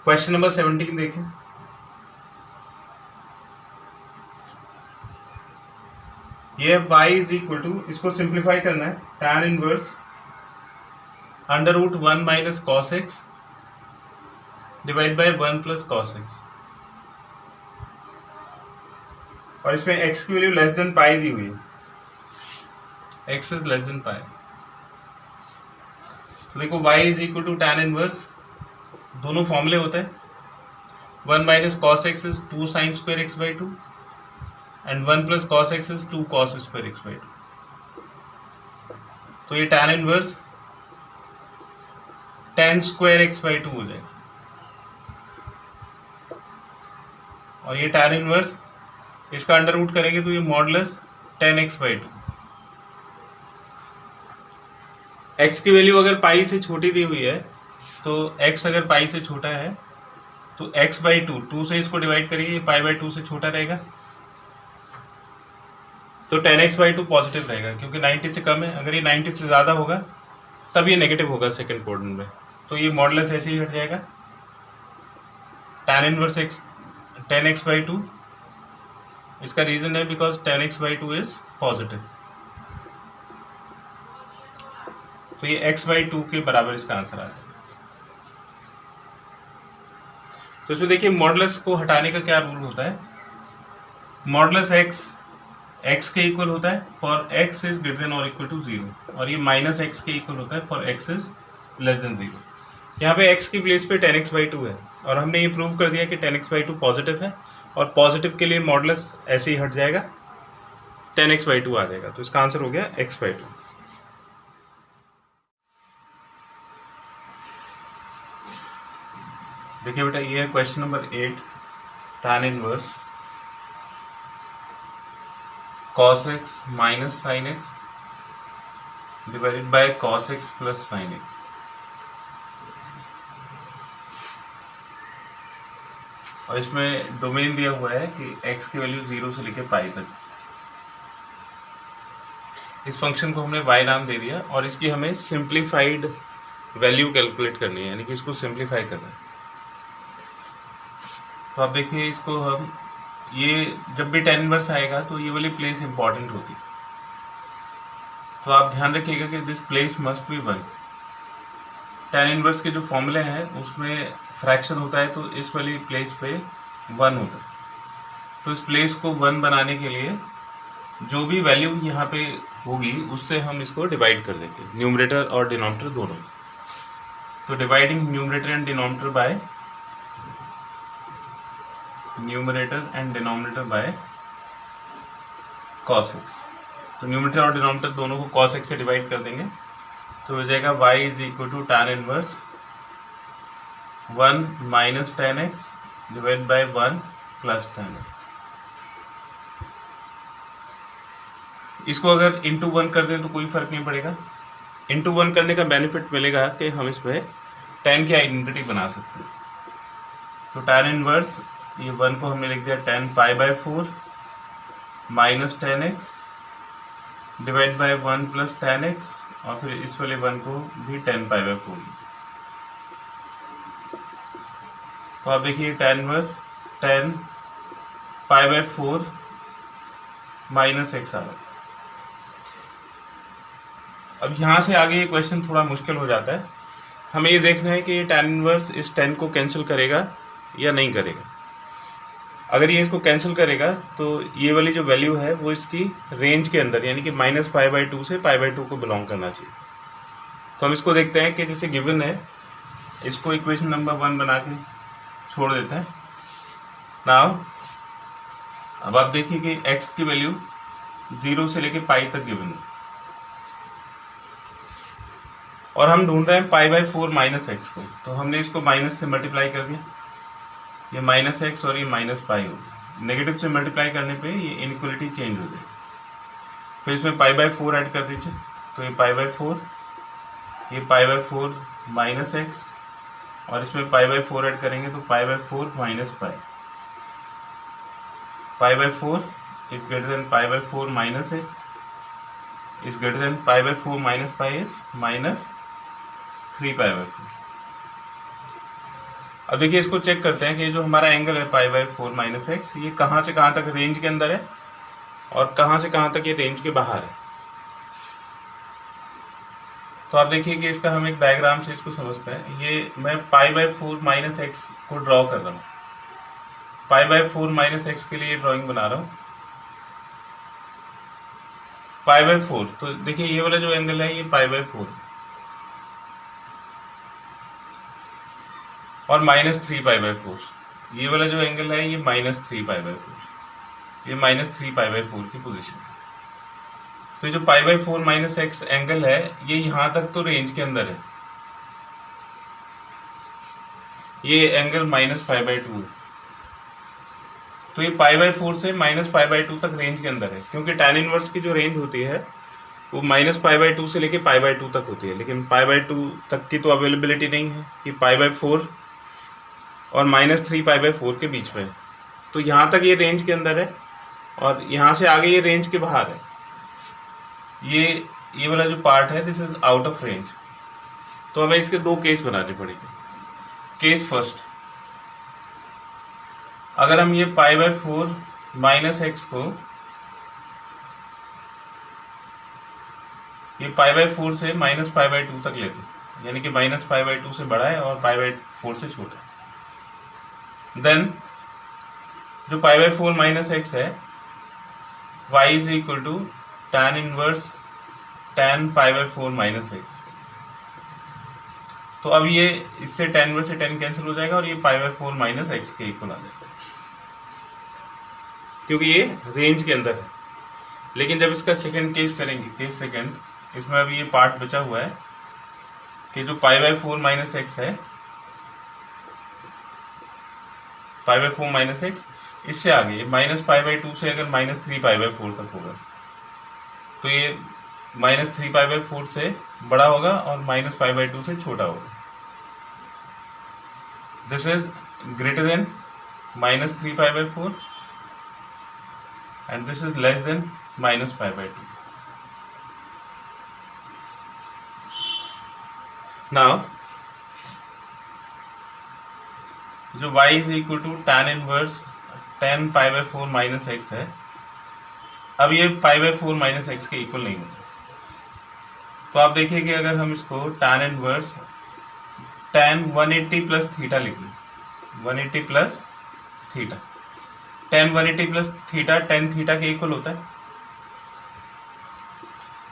Question number 17 देखें। ये y is equal to, इसको सिंप्लीफाई करना है, tan inverse under root 1 minus cos x divide by 1 plus cos x, और इसमें x की वैल्यू लेस देन पाई दी हुई है, x is less than pi. तो देखो y is equal to tan inverse, दोनों फॉर्मूले होते हैं, 1 minus cos x is 2 sine square x by 2 and 1 plus cos x is 2 cos square x by 2। तो ये tan inverse tan square x by 2 हो जाएगा, और ये tan इनवर्स इसका अंडर रूट करेंगे तो ये modulus tan x by 2। x की वैल्यू अगर पाई से छोटी दी हुई है, तो x अगर पाई से छोटा है तो x बाई 2 से इसको डिवाइड करिए, ये पाई बाई 2 से छोटा रहेगा, तो tan x बाई 2 पॉजिटिव रहेगा क्योंकि 90 से कम है। अगर ये 90 से ज़्यादा होगा तब ये नेगेटिव होगा सेकंड क्वाड्रेंट में, तो ये मॉडुलस ऐसे ही हट जाएगा, tan inverse x tan x by 2। इसका रीज़न है because tan x by 2 is positive, तो ये x बाई 2 के बराबर इसका आंसर आ जाएगा। तो इसमें देखिए मॉडुलस को हटाने का क्या रूल होता है, मॉडुलस x के इक्वल होता है for x is greater than और इक्वल टू 0, और ये माइनस x के इक्वल होता है for x is less then 0। यहाँ पे x की प्लेस पे tan x बाई 2 है, और हमने ये प्रूव कर दिया कि tan x बाई 2 पॉजिटिव है, और पॉजिटिव के लिए मॉडुलस ऐसे ही हट जाएगा, tan x बाई 2 आ जाएगा, तो इसका आंसर हो गया x बाई 2। देखिए बेटा, ये है question number 8, tan inverse cos x minus sine x divided by cos x plus sine x। और इसमें डोमेन दिया हुआ है कि x की वैल्यू 0 से लेके पाई तक। इस फंक्शन को हमने y नाम दे दिया, और इसकी हमें सिंप्लीफाइड वैल्यू कैलकुलेट करनी है, यानी कि इसको सिंप्लीफाई करना है। तो आप देखिए, इसको हम, ये जब भी tan इनवर्स आएगा तो ये वाली प्लेस इंपॉर्टेंट होती है, तो आप ध्यान रखिएगा कि this place must be 1। tan inverse के जो फॉर्मूले हैं उसमें फ्रैक्शन होता है, तो इस वाली प्लेस पे 1 होता है। तो इस प्लेस को 1 बनाने के लिए जो भी वैल्यू यहाँ पे होगी उससे हम इसको डिवाइड कर देंगे, न्यूमरेटर और डिनोमिनेटर दोनों। तो dividing numerator and denominator by numerator and denominator by cos x। तो न्यूमरेटर और डिनोमिनेटर दोनों को cos x से डिवाइड कर देंगे, तो हो जाएगा y is equal to tan inverse 1 minus tan x divide by 1 plus tan x। इसको अगर इंटू 1 कर दें तो कोई फर्क नहीं पड़ेगा। इंटू 1 करने का बेनिफिट मिलेगा कि हम इसमें tan की आइडेंटिटी बना सकते हैं। तो tan इनवर्स, ये 1 को हमने लिख दिया tan pi by 4 minus tan x divide by 1 plus tan x, और फिर इस वाले 1 को भी tan पाई बाय 4। तो आप देखिए tan inverse tan pi by 4 minus x आ रहा है। अब यहाँ से आगे ये क्वेश्चन थोड़ा मुश्किल हो जाता है, हमें ये देखना है कि ये tan इनवर्स इस tan को कैंसिल करेगा या नहीं करेगा। अगर ये इसको कैंसिल करेगा तो ये वाली जो वैल्यू है वो इसकी रेंज के अंदर, यानी कि माइनस पाई बाई 2 से पाई बाई 2 को बिलोंग करना चाहिए। तो हम इसको देखते हैं कि जैसे गिवन है, इसको इक्वेशन नंबर 1 बना के छोड़ देते हैं। नाउ अब आप देखिए कि x की वैल्यू 0 से लेके पाई तक गिवन है, और हम ढूंढ रहे हैं पाई बाई 4 माइनस एक्स को। तो हमने इसको माइनस से मल्टीप्लाई कर दिया, ये माइनस एक्स और ये माइनस पाई हो गया। नेगेटिव से मल्टीप्लाई करने पे ये इनइक्वलिटी चेंज हो जाएगी। फिर इसमें पाई बाई 4 ऐड कर दीजिए, तो ये पाई बाई 4, ये पाई बाई 4 माइनस एक्स, और इसमें पाई बाई 4 ऐड करेंगे तो पाई by 4 minus pi. Pi by 4 is greater than pi by 4 minus x is greater than pi by 4 minus pi is minus 3 pi by 4। अब देखिए इसको check करते हैं कि जो हमारा एंगल है पाई बाई 4 माइनस एक्स, ये कहाँ से कहाँ तक रेंज के अंदर है और कहाँ से कहाँ तक ये रेंज के बाहर है। तो आप देखिए कि इसका हम एक डायग्राम से इसको समझते हैं। ये मैं पाई बाई 4 माइनस एक्स को ड्रॉ कर रहा हूँ। पाई बाई 4 माइनस एक्स के लिए ड्राइंग बना रहा हूँ। पाई बाई 4, तो देखिए ये वाला जो एंगल है ये पाई बाई 4 और माइनस 3 पाई बाई 4। ये वाला जो एंगल है ये माइनस 3 पाई बाई 4, ये माइनस 3 पाई बाई 4 की पोजीशन। तो ये जो pi by 4 minus x angle है ये यहाँ तक तो रेंज के अंदर है। ये एंगल माइनस पाई बाई 2 है, तो ये पाई बाई 4 से माइनस पाई बाई 2 तक रेंज के अंदर है, क्योंकि tan इनवर्स की जो रेंज होती है वो माइनस पाई बाई 2 से लेके पाई बाई 2 तक होती है। लेकिन पाई बाई 2 तक की तो अवेलेबिलिटी नहीं है, कि पाई बाई 4 और माइनस 3 पाई बाई 4 के बीच में है। तो यहाँ तक ये रेंज के अंदर है और यहाँ से आगे ये रेंज के बाहर है। ये वाला जो पार्ट है this is out of range. तो हमें इसके दो केस बनाने पड़ेंगे। केस फर्स्ट, अगर हम ये पाई बाई 4 माइनस एक्स को ये पाई बाई 4 से माइनस पाई बाई 2 तक लेते, यानी कि माइनस पाई बाई 2 से बड़ा है और पाई बाई 4 से छोटा है। देन जो पाई बाई 4 माइनस एक्स है y is equal to tan inverse tan pi by 4 minus x. तो अब ये इससे tan इनवर्स से tan कैंसिल हो जाएगा और ये पाई बाई 4 माइनस एक्स के इक्वल आ जाएगा, क्योंकि ये रेंज के अंदर है। लेकिन जब इसका सेकंड केस करेंगे, केस सेकंड, इसमें अभी ये पार्ट बचा हुआ है कि जो पाई बाई 4 माइनस एक्स है, पाई बाई 4 माइनस एक्स, इससे आगे माइनस पाई बाई 2 से अगर माइनस 3 पाई बाई 4 तक होगा तो ये माइनस 3 पाई बाई 4 से बड़ा होगा और माइनस पाई बाई 2 से छोटा होगा। This is greater than minus 3 pi by 4 and this is less than minus pi by 2. Now जो y is equal to tan inverse tan pi by 4 minus x है, अब ये pi by 4 minus x के equal नहीं होगा। तो आप देखिए कि अगर हम इसको tan inverse tan 180 plus theta लिख लें, 180 plus theta, tan 180 plus theta tan theta के इक्वल होता है,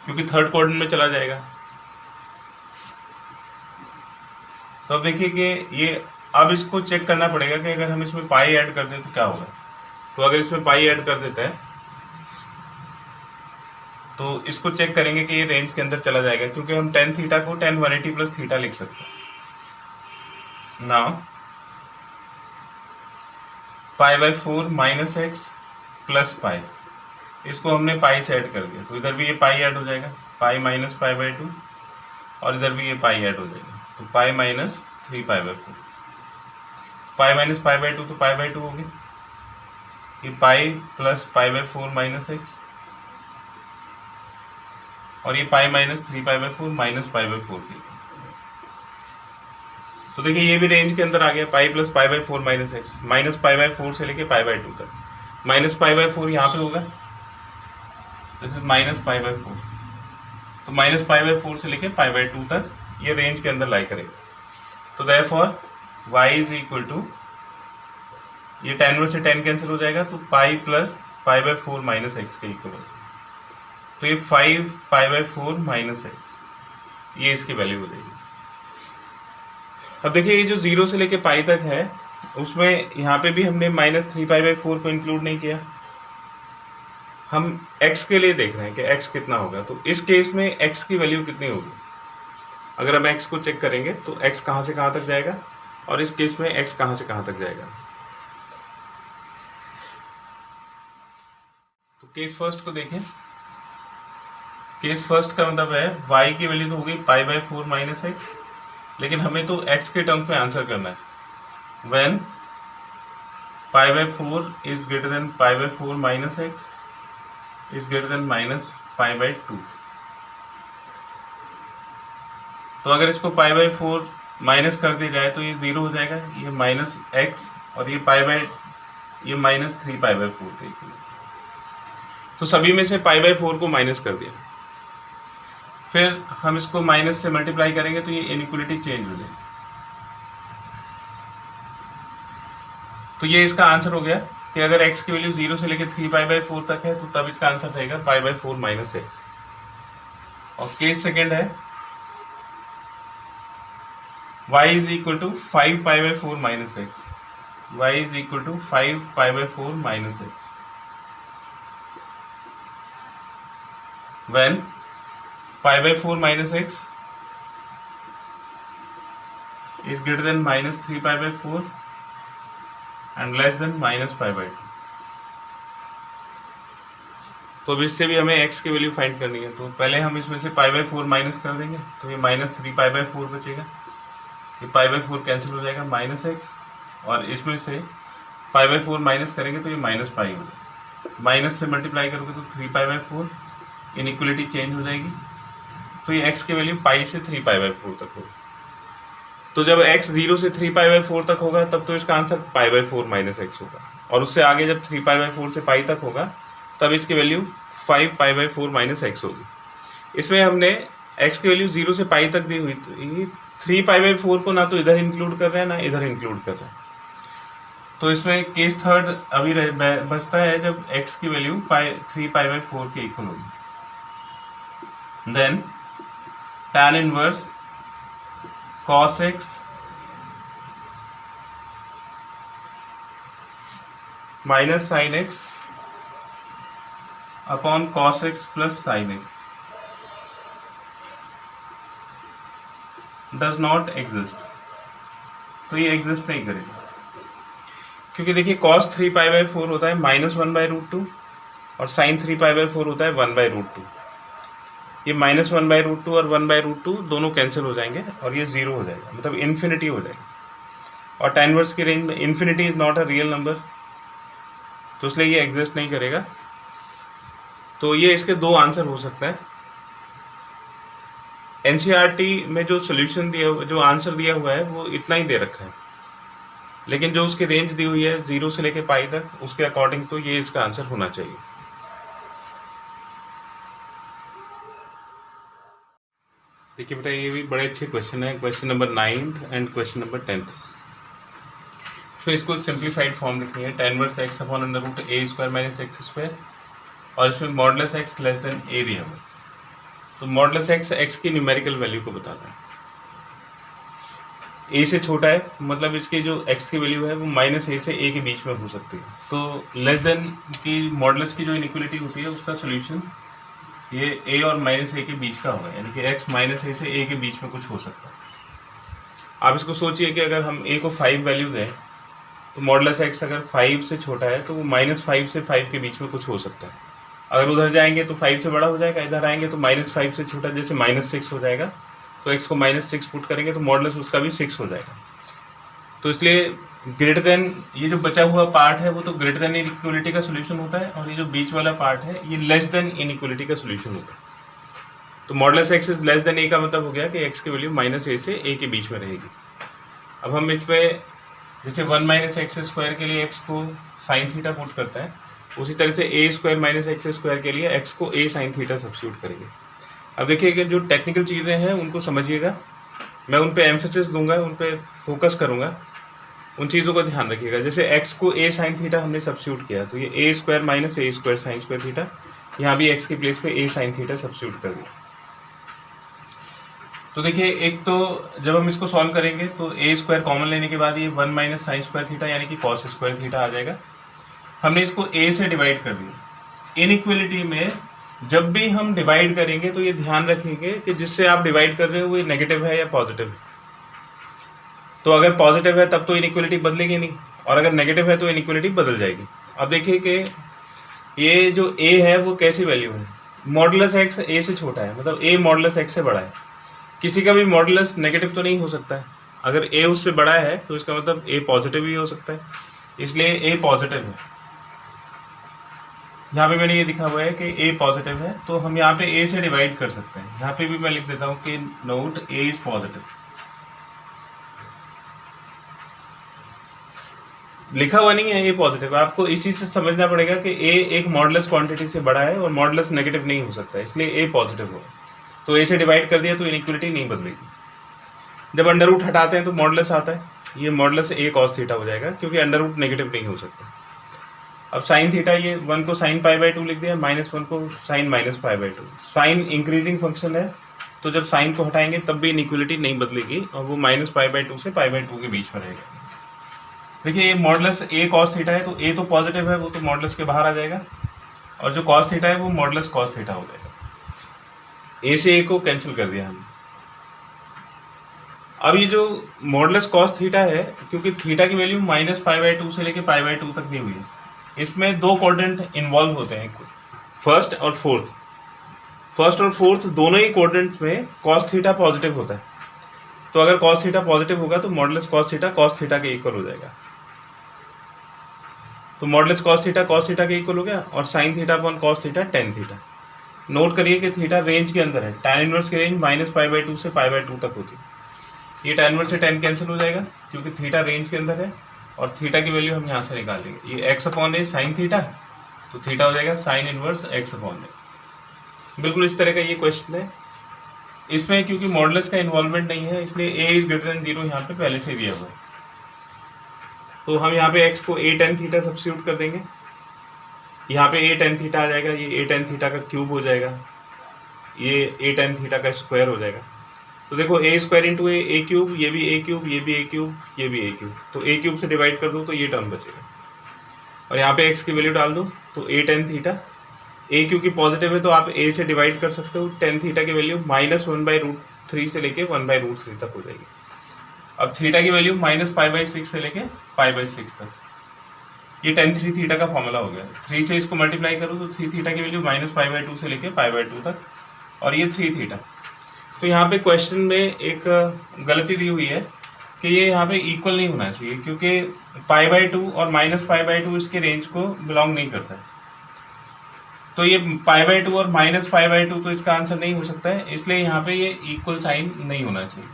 क्योंकि थर्ड क्वाड्रेंट में चला जाएगा। तो अब देखिए कि ये अब इसको चेक करना पड़ेगा कि अगर हम इसमें पाई ऐड कर दें तो क्या होगा। तो अगर इसमें पाई ऐड कर देते हैं तो इसको चेक करेंगे कि ये रेंज के अंदर चला जाएगा, क्योंकि हम tan थीटा को tan 180 प्लस थीटा लिख सकते हैं। Now pi by 4 minus x plus pi, इसको हमने पाई से ऐड कर दिया, तो इधर भी ये पाई ऐड हो जाएगा, पाई माइनस पाई बाई 2, और इधर भी ये पाई ऐड हो जाएगा, तो pi minus 3 pi by 4। Pi minus pi by 2 तो पाई बाई 2 हो गया, ये पाई plus pi by 4 minus x, और ये pi minus 3 pi by 4 minus pi by 4 की। तो देखिए ये भी रेंज के अंदर आ गया, पाई plus pi by 4 minus x, minus pi by 4 से लेके पाई बाई 2 तक। माइनस पाई बाई 4 यहाँ पे होगा, this is minus pi by 4, तो माइनस पाई बाई 4 से लेके पाई बाई 2 तक ये रेंज के अंदर लाई करेगा। तो therefore y is equal to, ये tan इनवर्स से tan कैंसिल हो जाएगा, तो pi plus pi by 4 minus x के इक्वल होगा, तो ये 5 पाई बाई 4 माइनस एक्स, ये इसकी वैल्यू हो जाएगी। अब देखिए ये जो 0 से लेके पाई तक है उसमें यहाँ पे भी हमने माइनस 3 पाई बाई 4 को इंक्लूड नहीं किया, हम x के लिए देख रहे हैं कि x कितना होगा। तो इस केस में x की वैल्यू कितनी होगी, अगर हम x को चेक करेंगे तो x कहाँ से कहाँ तक जाएगा और इस केस में x कहाँ से कहाँ तक जाएगा। तो केस फर्स्ट को देखें। केस फर्स्ट का मतलब है y की वैल्यू तो हो गई पाई बाई 4 माइनस एक्स, लेकिन हमें तो x के टर्म्स में आंसर करना है। When pi by 4 is greater than pi by 4 minus x is greater than minus pi by 2। तो अगर इसको पाई बाई 4 माइनस कर दिया जाए तो ये 0 हो जाएगा, ये माइनस एक्स और ये ये माइनस 3π/4 के इक्वल। तो सभी में से π/4 को माइनस कर दिया, फिर हम इसको माइनस से मल्टीप्लाई करेंगे तो ये इनइक्वलिटी चेंज हो जाएगी। तो ये इसका आंसर हो गया कि अगर x की वैल्यू 0 से लेकर 3π/4 तक है तो तब इसका आंसर रहेगा π/4 माइनस एक्स। और केस सेकेंड है y is equal to 5π/4 minus x, y is equal to 5π/4 minus x when π/4 minus x is greater than minus 3π/4 and less than minus π/2। तो अब इससे भी हमें x की वैल्यू फाइंड करनी है। तो पहले हम इसमें से π/4 माइनस कर देंगे तो ये माइनस 3π/4 बचेगा, ये π/4 कैंसिल हो जाएगा माइनस एक्स, और इसमें से π/4 माइनस करेंगे तो ये माइनस पाई हो जाएगा, माइनस से मल्टीप्लाई करोगे तो 3π/4, इनइक्वलिटी चेंज हो जाएगी। तो ये x की वैल्यू पाई से 3π/4 तक होगी। तो जब x 0 से 3π/4 तक होगा तब तो इसका आंसर π/4 माइनस एक्स होगा, और उससे आगे जब 3π/4 से पाई तक होगा तब इसकी वैल्यू 5π/4 माइनस एक्स होगी। इसमें हमने x की वैल्यू 0 से पाई तक दी हुई, तो 3π/4 को ना तो इधर इंक्लूड कर रहे हैं ना इधर इंक्लूड कर रहे हैं। तो इसमें केस थर्ड अभी बचता है जब x की वैल्यू 3π/4 के इक्वल होगी। Then tan inverse cos x minus sine x upon cos x plus sine x does not exist. तो ये एग्जिस्ट नहीं करेगा, क्योंकि देखिए cos 3π/4 होता है -1/√2 और sin 3π/4 होता है 1/√2। ये -1/√2 और 1/√2 दोनों कैंसिल हो जाएंगे और ये 0 हो जाएगा, मतलब इन्फिनिटी हो जाएगा। और tan इनवर्स की रेंज में infinity is not a real number, तो इसलिए ये एग्जिस्ट नहीं करेगा। तो ये इसके दो आंसर हो सकता है। एनसीईआरटी में जो सोल्यूशन दिया, जो आंसर दिया हुआ है वो इतना ही दे रखा है, लेकिन जो उसकी रेंज दी हुई है 0 से लेकर पाई तक, उसके अकॉर्डिंग तो ये इसका आंसर होना चाहिए। देखिए बेटा, ये भी बड़े अच्छे क्वेश्चन है, question number 9th and question number 10th। तो इसको सिंप्लीफाइड फॉर्म लिखनी है, tan inverse x upon √a² minus x², और इसमें modulus x less than a दिया हुआ। तो मॉडुलस x की न्यूमेरिकल वैल्यू को बताता है, a से छोटा है, मतलब इसकी जो x की वैल्यू है वो -a से a के बीच में हो सकती है। तो लेस देन की मॉडुलस की जो इनइक्वलिटी होती है उसका सोल्यूशन ये a और -a के बीच का होगा, यानी कि x -a से a के बीच में कुछ हो सकता है। आप इसको सोचिए कि अगर हम a को 5 वैल्यू दें तो मॉडुलस x अगर 5 से छोटा है तो वो -5 से 5 के बीच में कुछ हो सकता है। अगर उधर जाएंगे तो 5 से बड़ा हो जाएगा, इधर आएंगे तो -5 से छोटा, जैसे -6 हो जाएगा, तो x को -6 पुट करेंगे तो मॉडुलस उसका भी 6 हो जाएगा। तो इसलिए ग्रेटर देन, ये जो बचा हुआ पार्ट है वो तो ग्रेटर देन इनइक्वलिटी का सोल्यूशन होता है, और ये जो बीच वाला पार्ट है ये लेस देन इनइक्वलिटी का सोल्यूशन होता है। तो modulus x is less then a का मतलब हो गया कि x की वैल्यू -a से a के बीच में रहेगी। अब हम इस पर जैसे 1 - x² के लिए x को साइन थीटा पुट करता है, उसी तरह से a² - x² के लिए x को a sin थीटा सब्स्टिट्यूट करेंगे। अब देखिए कि जो टेक्निकल चीज़ें हैं उनको समझिएगा, मैं उन पे एम्फेसिस दूंगा, उन पे फोकस करूंगा, उन चीज़ों का ध्यान रखिएगा। जैसे x को a sin थीटा हमने सब्स्टिट्यूट किया तो ये a² - a² sin² थीटा, यहाँ भी x की प्लेस पे a sin थीटा सब्स्टिट्यूट कर दिया। तो देखिए, एक तो जब हम इसको सॉल्व करेंगे तो a² कॉमन लेने के बाद ये 1 - sin² थीटा यानी कि cos² थीटा आ जाएगा। हमने इसको a से डिवाइड कर दिया। इनइक्वलिटी में जब भी हम डिवाइड करेंगे तो ये ध्यान रखेंगे कि जिससे आप डिवाइड कर रहे हो वो नेगेटिव है या पॉजिटिव है। तो अगर पॉजिटिव है तब तो इनइक्वलिटी बदलेगी नहीं, और अगर नेगेटिव है तो इनइक्वलिटी बदल जाएगी। अब देखिए कि ये जो a है वो कैसी वैल्यू है, मॉडुलस x a से छोटा है, मतलब a मॉडुलस x से बड़ा है। किसी का भी मॉडुलस नेगेटिव तो नहीं हो सकता है, अगर a उससे बड़ा है तो इसका मतलब a पॉजिटिव ही हो सकता है, इसलिए a पॉजिटिव है। यहाँ पे मैंने ये दिखा हुआ है कि a पॉजिटिव है, तो हम यहाँ पे a से डिवाइड कर सकते हैं। यहाँ पे भी मैं लिख देता हूँ कि नोट a इज पॉजिटिव। लिखा हुआ नहीं है ए पॉजिटिव, आपको इसी से समझना पड़ेगा कि ए एक मॉडुलस क्वांटिटी से बड़ा है और मॉडुलस नेगेटिव नहीं हो सकता, इसलिए ए पॉजिटिव हो। तो ए से डिवाइड कर दिया तो इनइक्वलिटी नहीं बदलेगी। जब अंडर रूट हटाते हैं तो मॉडुलस आता है, ये मॉडुलस ए कॉस थीटा हो जाएगा क्योंकि अंडर रूट नेगेटिव नहीं हो सकता। अब साइन थीटा, ये 1 को साइन पाई बाई 2 लिख दिया, -1 को sine minus pi by 2। Sine increasing function है तो जब साइन को हटाएंगे तब भी इनइक्वलिटी नहीं बदलेगी और वो माइनस पाई बाई 2 से पाई बाई 2 के बीच में रहेगा। देखिए ये मॉडुलस ए कॉस थीटा है तो ए तो पॉजिटिव है, वो तो मॉडुलस के बाहर आ जाएगा, और जो कॉस थीटा है वो मॉडुलस कॉस थीटा हो जाएगा। ए से ए को कैंसिल कर दिया हमने। अब ये जो मॉडुलस कॉस थीटा है, क्योंकि थीटा की वैल्यू माइनस पाई बाई 2 से लेके पाई बाई 2 तक दी हुई है, इसमें दो कोऑर्डिनेट इन्वॉल्व होते हैं, फर्स्ट और फोर्थ। फर्स्ट और फोर्थ दोनों ही कोऑर्डिनेट्स में कॉस थीटा पॉजिटिव होता है, तो अगर कॉस थीटा पॉजिटिव होगा तो मॉडुलस कॉस थीटा के इक्वल हो जाएगा। तो मॉडुलस कॉस थीटा के इक्वल हो गया, और sine theta upon cos theta tan theta. Note करिए कि थीटा रेंज के अंदर है, tan इनवर्स की रेंज माइनस पाई बाई 2 से पाई बाई 2 तक होती है। ये tan इनवर्स से 10 कैंसिल हो जाएगा क्योंकि थीटा रेंज के अंदर है, और थीटा की वैल्यू हम यहाँ से निकाल लेंगे। ये x अपॉन ए साइन थीटा, तो थीटा हो जाएगा साइन इनवर्स x अपॉन ए। बिल्कुल इस तरह का ये क्वेश्चन है। इसमें क्योंकि मॉडुलस का इन्वॉल्वमेंट नहीं है इसलिए a इज ग्रेटर देन 0 यहाँ पे पहले से दिया हुआ है, तो हम यहाँ पे x को a tan थीटा सब्स्टिट्यूट कर देंगे। यहाँ पे a tan थीटा आ जाएगा, ये a tan थीटा का क्यूब हो जाएगा, ये a tan थीटा का स्क्वायर हो जाएगा। तो देखो a square into A cube, ये भी a क्यूब, ये भी a क्यूब, ये भी a क्यूब, तो a क्यूब से डिवाइड कर दो तो ये टर्म बचेगा, और यहाँ पे x की वैल्यू डाल दो तो a tan थीटा। a क्योंकि पॉजिटिव है तो आप a से डिवाइड कर सकते हो, tan थीटा की वैल्यू -1/√3 से लेके 1/√3 तक हो जाएगी। अब थीटा की वैल्यू -π/6 से लेके π/6 तक, ये tan3 थीटा का फॉर्मूला हो गया। 3 से इसको मल्टीप्लाई करो तो 3 थीटा की वैल्यू -π/2 से लेके π/2 तक, और ये 3 थीटा। तो यहाँ पे क्वेश्चन में एक गलती दी हुई है कि ये यहाँ पे इक्वल नहीं होना चाहिए, क्योंकि π/2 और -π/2 इसके रेंज को बिलोंग नहीं करता है, तो ये π/2 और -π/2 तो इसका आंसर नहीं हो सकता है, इसलिए यहाँ पे ये इक्वल साइन नहीं होना चाहिए,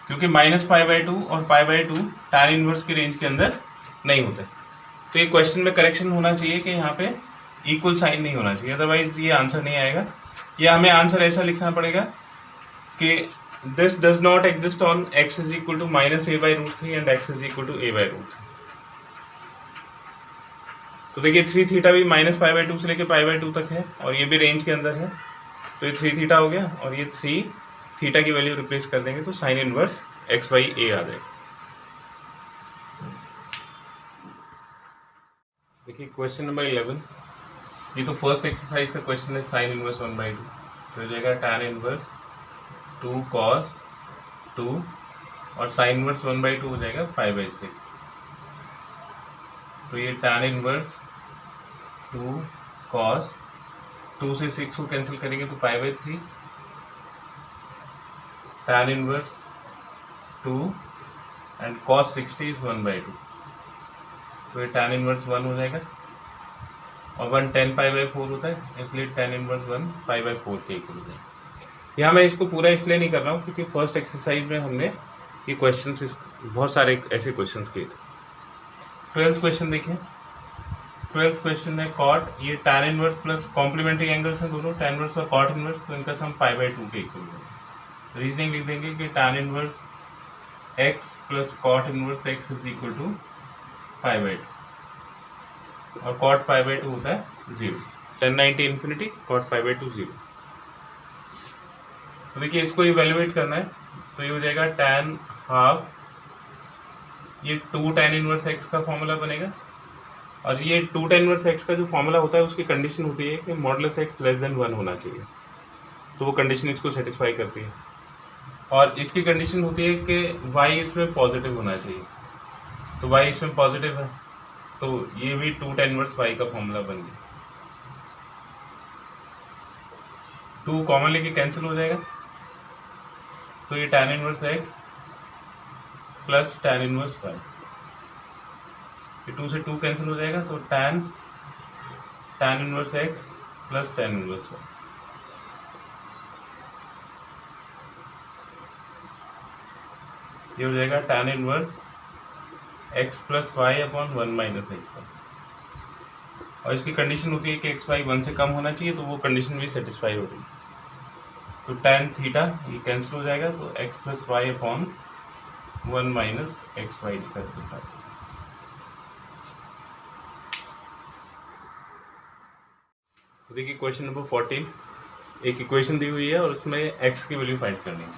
क्योंकि -π/2 और π/2 tan इनवर्स की रेंज के अंदर नहीं होते। तो ये क्वेश्चन में करेक्शन होना चाहिए कि यहाँ पे इक्वल साइन नहीं होना चाहिए, अदरवाइज ये आंसर नहीं आएगा। या हमें आंसर ऐसा लिखना पड़ेगा कि this does not exist on x is equal to -a/√3 and x is equal to a/√3। तो देखिए 3 थीटा भी -π/2 से लेके π/2 तक है, और ये भी रेंज के अंदर है, तो ये 3 थीटा हो गया, और ये 3 थीटा की वैल्यू रिप्लेस कर देंगे तो साइन इनवर्स x/a आ जाएगा। देखिए क्वेश्चन नंबर 11, ये तो फर्स्ट एक्सरसाइज का क्वेश्चन है, साइन इनवर्स 1/2, तो हो जाएगा tan इनवर्स 2 cos 2, और साइन इनवर्स 1/2 हो जाएगा 5/6। तो ये tan इनवर्स 2 cos 2 से 6 को कैंसिल करेंगे तो π/3, tan inverse 2 and cos 60 is 1/2, तो ये tan इनवर्स 1 हो जाएगा, और 1 tan π/4 होता है, इसलिए tan इनवर्स 1 π/4 के इक्वल हो जाएगा। यहाँ मैं इसको पूरा इसलिए नहीं कर रहा हूँ क्योंकि फर्स्ट एक्सरसाइज में हमने ये क्वेश्चंस बहुत सारे ऐसे क्वेश्चंस किए थे। 12th क्वेश्चन देखिए, 12th क्वेश्चन है कॉट, ये tan inverse plus complementary angles हैं दोनों, tan इनवर्स और कॉट इनवर्स, तो इनका सम π/2 के इक्वल है। रीजनिंग लिख देंगे कि tan inverse x plus cot inverse x is equal to π/2, और कॉट π/2 होता है 0, tan 90 इन्फिनिटी, कॉट π/2 0। तो देखिए इसको इवेल्युएट करना है, तो ये हो जाएगा tan हाफ, ये 2 tan इनवर्स x का फॉर्मूला बनेगा, और ये 2 tan इनवर्स x का जो फॉर्मूला होता है उसकी कंडीशन होती है कि मॉडुलस x लेस देन 1 होना चाहिए, तो वो कंडीशन इसको सेटिस्फाई करती है। और इसकी कंडीशन होती है कि y इसमें पॉजिटिव होना चाहिए, तो y इसमें पॉजिटिव है, तो ये भी 2 tan इनवर्स y का फॉर्मूला बन गया। 2 कॉमन लेके कैंसिल हो जाएगा, तो ये tan inverse x plus tan inverse y, ये 2 से 2 कैंसिल हो जाएगा, तो tan inverse x plus tan inverse y। ये हो जाएगा tan inverse x plus y upon 1 minus x y, और इसकी कंडीशन होती है कि एक्स वाई 1 से कम होना चाहिए, तो वो कंडीशन भी सेटिस्फाई हो रही है। तो tan थीटा ये कैंसिल हो जाएगा, तो x plus y upon 1 minus x y इसका रिजल्ट। तो देखिए क्वेश्चन नंबर 14, एक इक्वेशन दी हुई है और उसमें x की वैल्यू फाइंड करनी है।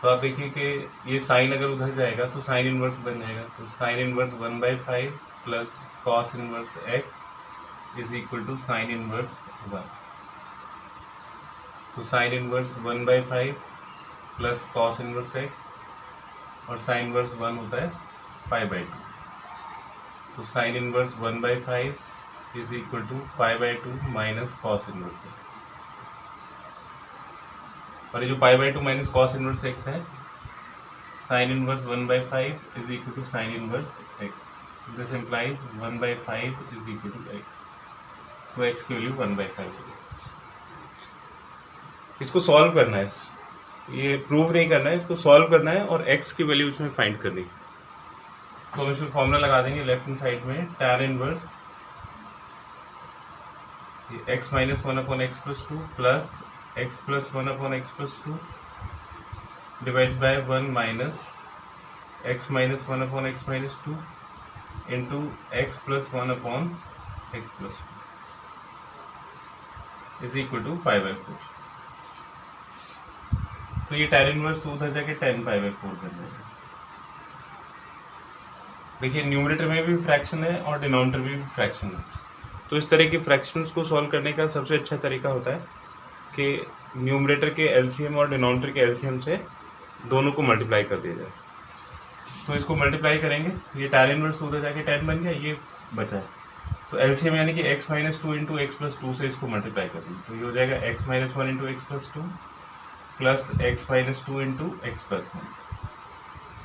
तो आप देखिए कि ये साइन अगर उधर जाएगा तो साइन इनवर्स बन जाएगा, तो sine inverse 1/5 plus cos inverse x is equal to sine inverse 1। तो sine inverse 1/5 plus cos inverse x और साइन इनवर्स 1 होता है π/2। तो sine inverse 1/5 is equal to π/2 minus cos inverse x, और ये जो π/2 माइनस कॉस इनवर्स x है, sine inverse 1/5 is equal to sine inverse x, this implies 1/5 is equal to x, तो x की वैल्यू 1/5 होगी। इसको सॉल्व करना है, ये प्रूव नहीं करना है, इसको सॉल्व करना है और x की वैल्यू इसमें फाइंड करनी है। तो हम इसमें फॉर्मूला लगा देंगे लेफ्ट हैंड साइड में, tan inverse x minus 1 upon x plus 2 plus x plus 1 upon x plus 2 divide by 1 minus x minus 1 upon x minus 2 into x plus 1 upon x plus 2 is equal to π/4। तो ये tan inverse उधर जाके tan π/4 बन जाएगा। देखिए numerator में भी fraction है और डिनोमिनेटर में भी फ्रैक्शन है, तो इस तरह की फ्रैक्शंस को सॉल्व करने का सबसे अच्छा तरीका होता है कि न्यूमरेटर के एलसीएम और डिनोमिनेटर के एलसीएम से दोनों को मल्टीप्लाई कर दिया जाए। तो इसको मल्टीप्लाई करेंगे, ये tan इनवर्स उधर जाके tan बन गया, ये बचा है, तो एलसीएम यानी कि x minus 2 into x plus 2 से इसको मल्टीप्लाई कर देंगे, तो ये हो जाएगा x minus 1 into x plus 2 plus x minus 2 into x plus 1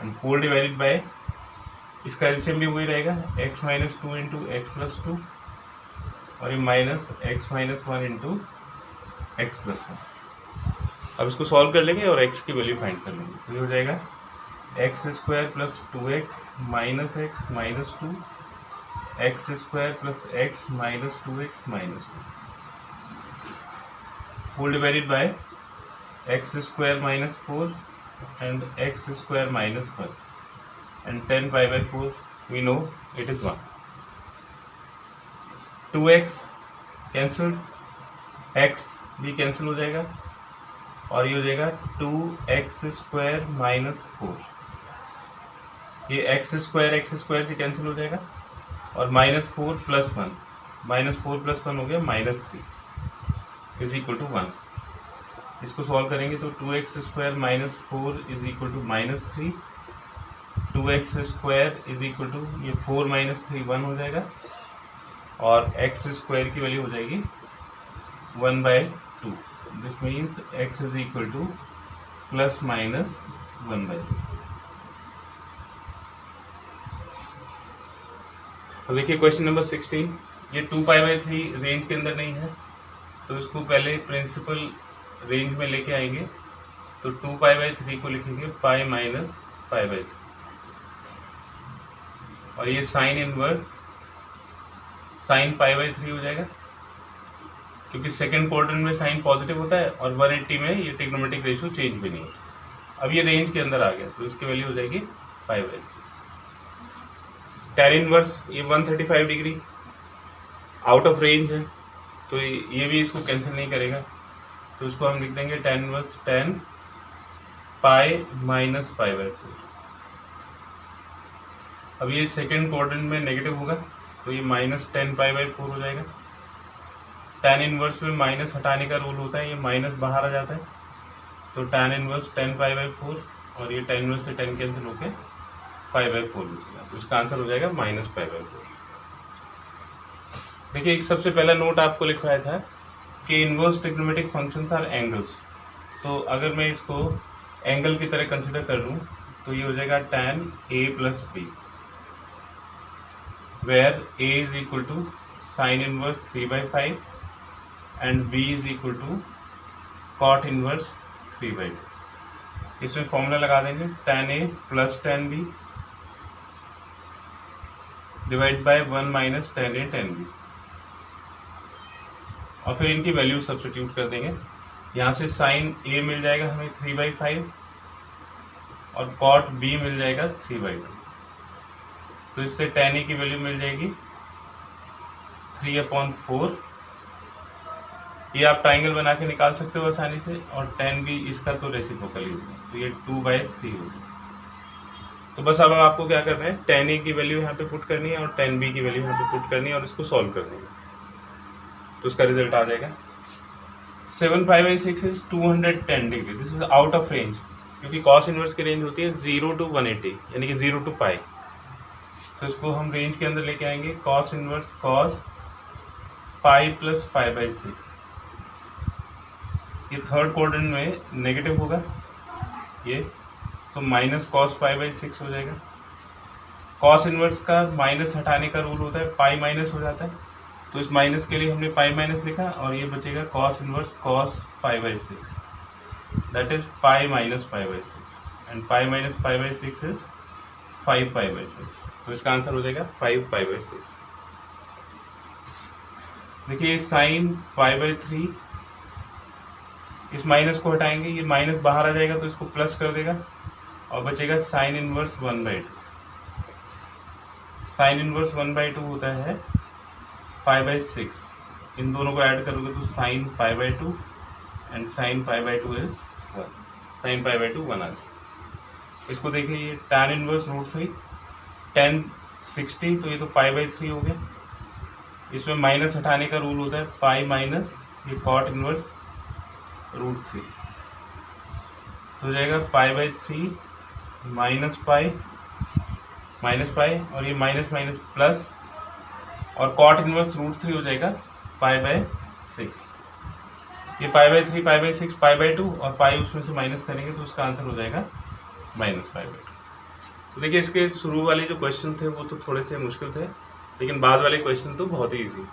and 4 divided by, इसका एलसीएम भी वही रहेगा, x minus 2 into x plus 2 और ये minus x minus 1 into x plus 1। अब इसको सॉल्व कर लेंगे और x की वैल्यू फाइंड कर लेंगे, तो ये हो जाएगा x square plus 2x minus x minus 2 x square plus x minus 2x minus 2 whole divided by x square minus 4 and x square minus 1 and 10 π/4 we know it is 1। 2x cancelled, x भी cancel हो जाएगा और ये हो जाएगा 2x square minus 4, ये x square से cancel हो जाएगा और माइनस 4 प्लस 1, माइनस 4 प्लस 1 हो गया माइनस 3 इज इक्वल टू 1। इसको सॉल्व करेंगे तो 2x square minus 4 is equal to minus 3, 2x square is equal to ये 4 माइनस 3 1 हो जाएगा और x स्क्वायर की वैल्यू हो जाएगी 1/2, this means x is equal two plus minus 1/2। अब देखिए क्वेश्चन नंबर 16, ये 2π/3 रेंज के अंदर नहीं है, तो इसको पहले प्रिंसिपल रेंज में लेके आएंगे, तो 2π/3 को लिखेंगे पाई माइनस π/3 और ये साइन इनवर्स साइन π/3 हो जाएगा, क्योंकि सेकंड क्वाड्रेंट में साइन पॉजिटिव होता है और 180 में ये ट्रिग्नोमेट्रिक रेशियो चेंज भी नहीं होता। अब ये रेंज के अंदर आ गया, तो इसकी वैल्यू हो जाएगी π/3। tan इनवर्स ये 135 डिग्री आउट ऑफ रेंज है, तो ये भी इसको कैंसिल नहीं करेगा, तो इसको हम लिख देंगे tan inverse tan pi minus π/4। अब ये सेकेंड क्वाड्रेंट में नेगेटिव होगा, तो ये माइनस 10 π/4 हो जाएगा। tan इनवर्स में माइनस हटाने का रूल होता है, ये माइनस बाहर आ जाता है, तो tan इनवर्स 10 π/4 और ये tan इनवर्स से 10 कैंसिल होकर π/4 बचेगा, तो इसका आंसर हो जाएगा माइनस π/4। देखिए एक सबसे पहला नोट आपको लिखवाया था कि inverse trigonometric functions are angles, तो अगर मैं इसको एंगल की तरह कंसिडर कर लूँ तो ये हो जाएगा tan a plus b, where a is equal to sine inverse 3/5 and b is equal to cot inverse 3/2। इसमें फॉर्मूला लगा देंगे tan a plus tan b divide by 1 minus tan a tan b, और फिर इनकी value substitute कर देंगे। यहाँ से साइन ए मिल जाएगा हमें 3/5 और कॉट बी मिल जाएगा 3/2। तो इससे tan ए की वैल्यू मिल जाएगी 3/4। ये आप ट्राइंगल बना के निकाल सकते हो आसानी से, और tan बी इसका तो रेसिप्रोकल ही होगा, तो ये 2/3 होगा। तो बस अब आपको क्या करना है, tan ए की वैल्यू यहाँ पे पुट करनी है और tan बी की वैल्यू यहाँ पे पुट करनी है और इसको सॉल्व करनी है, तो उसका रिजल्ट आ जाएगा 7/5/6 is 210 degree. This is out of range, क्योंकि कॉस इनवर्स की रेंज होती है 0 to 180, यानी कि 0 to पाई। तो इसको हम रेंज के अंदर लेके आएंगे, cos inverse cos pi plus पाई/6। ये थर्ड क्वाड्रेंट में नेगेटिव होगा ये, तो माइनस कॉस पाई/6 हो जाएगा। कॉस इनवर्स का माइनस हटाने का रूल होता है, पाई माइनस हो जाता है, तो इस माइनस के लिए हमने पाई माइनस लिखा, और ये बचेगा कॉस इनवर्स कॉस पाई/6, दैट इज पाई माइनस पाई/6, एंड पाई माइनस पाई/6 इज 5 पाई/6। तो इसका आंसर हो जाएगा 5 पाई/6। देखिए साइन पाई/3, इस माइनस को हटाएंगे, ये माइनस बाहर आ जाएगा तो इसको प्लस कर देगा, और बचेगा साइन इनवर्स 1/2। साइन इनवर्स 1/2 होता है पाई/6। इन दोनों को ऐड करोगे तो साइन पाई/2 एंड साइन पाई/2 इज 1। साइन पाई/2 1 आ जाए। इसको देखिए, ये tan इनवर्स √3, tan 60, तो ये तो पाई/3 हो गया। इसमें माइनस हटाने का रूल होता है, पाई माइनस ये कॉट इनवर्स √3, तो हो जाएगा पाई/3 माइनस पाई और ये माइनस माइनस प्लस, और कॉट इनवर्स √3 हो जाएगा पाई/6। ये पाई/3 पाई/6 पाई/2, और पाई उसमें से माइनस करेंगे तो उसका आंसर हो जाएगा -पाई/2। तो देखिए, इसके शुरू वाले जो क्वेश्चन थे वो तो थोड़े से मुश्किल थे, लेकिन बाद वाले क्वेश्चन तो बहुत ही ईजी।